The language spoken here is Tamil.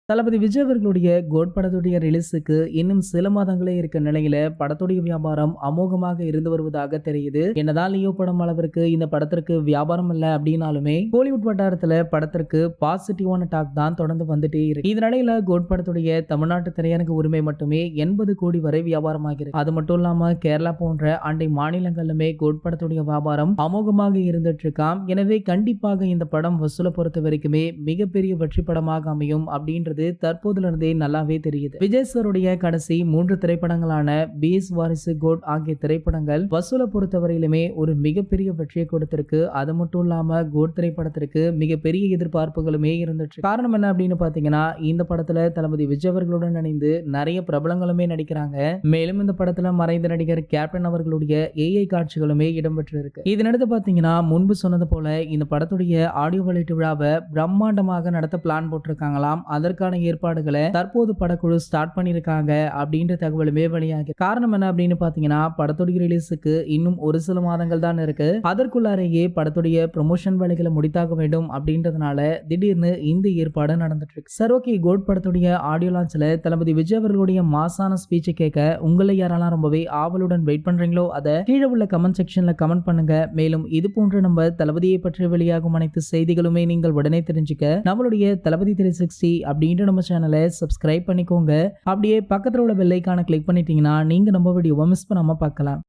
தளபதி விஜய் அவர்களுடைய கோட் படத்துடைய ரிலீஸுக்கு இன்னும் சில மாதங்களே இருக்க நிலையில படத்துடைய வியாபாரம் அமோகமாக இருந்து வருவதாக தெரியுது. என்னதான் லியோ படம் அளவிற்கு இந்த படத்திற்கு வியாபாரம் இல்ல அப்படின்னாலுமே கோலிவுட் வட்டாரத்துல படத்திற்கு பாசிட்டிவான டாக் தான் தொடர்ந்து வந்துட்டே இருக்கு. இந்த நிலையில கோட் படத்துடைய தமிழ்நாட்டு திரையரங்கு உரிமை மட்டுமே 80 கோடி வரை வியாபாரமாகிறது. அது மட்டும் இல்லாம கேரளா போன்ற அண்டை மாநிலங்களிலுமே கோட் படத்துடைய வியாபாரம் அமோகமாக இருந்துட்டு இருக்காம். எனவே கண்டிப்பாக இந்த படம் வசூலை பொறுத்த வரைக்குமே மிகப்பெரிய வெற்றி படமாக அமையும் அப்படின்ற தற்போதுல இருந்தே நல்லாவே தெரியுது. விஜய் சாருடைய கடைசி 3 திரைப்படங்களான பிஎஸ் வாரிசு, கோட் ஆகிய திரைப்படங்கள் வசூலை பொறுத்தவரையிலுமே ஒரு மிகப்பெரிய வெற்றியை கொடுத்திருக்கு. அது மட்டும் இல்லாம கோட் திரைப்படத்திற்கு மிகப்பெரிய எதிர்பார்ப்புகளுமே இருந்துச்சு. காரணம் என்ன அப்படின்னு பாத்தீங்கன்னா, இந்த படத்துல தளபதி விஜய் அவர்களுடன் இணைந்து நிறைய பிரபலங்களுமே நடிக்கிறாங்க. மேலும் இந்த படத்துல மறைந்த நடிகர் கேப்டன் அவர்களுடைய ஏஐ காட்சிகளுமே இடம்பெற்று இருக்கு. இதனடுத்து பாத்தீங்கன்னா, முன்பு சொன்னது போல இந்த படத்துடைய ஆடியோ வெளியீட்டு விழாவை பிரம்மாண்டமாக நடத்த பிளான் போட்டிருக்காங்களாம். அதற்கான ஏற்பாடுகளை தற்போது படக்குழு ஸ்டார்ட் பண்ணிருக்காங்க அப்படின்ற தகவலுமே வெளியாகி. காரணம் என்ன அப்படின்னு பாத்தீங்கன்னா, படத்துடைய ரிலீஸுக்கு இன்னும் ஒரு சில மாதங்கள் தான் இருக்கு. அதற்குள்ளாரையே படத்துடைய ப்ரமோஷன் வேலைகளை முடித்தாக வேண்டும் அப்படின்றதுனால திடீர்னு இந்த ஏற்பாடு நடந்துட்டு இருக்கு. சரி, ஓகே. கோட் படத்துடைய ஆடியோ லான்ச்ல தளபதி விஜய் அவர்களுடைய மாசான ஸ்பீச்சை கேட்க உங்களை யாரெல்லாம் ரொம்பவே ஆவலுடன் வெயிட் பண்றீங்களோ அதை கீழே உள்ள கமெண்ட் செக்ஷன்ல கமெண்ட் பண்ணுங்க. மேலும் இது போன்ற நம்ம தளபதியை பற்றி வெளியாகும் அனைத்து செய்திகளுமே நீங்கள் உடனே தெரிஞ்சுக்க நம்மளுடைய தளபதி 360 அப்படின்ற நம்ம சேனலை சப்ஸ்கிரைப் பண்ணிக்கோங்க. அப்படியே பக்கத்துல உள்ள பெல் ஐகானை கிளிக் பண்ணிட்டீங்கன்னா நீங்க நம்ம வீடியோவை மிஸ் பண்ணாம பார்க்கலாம்.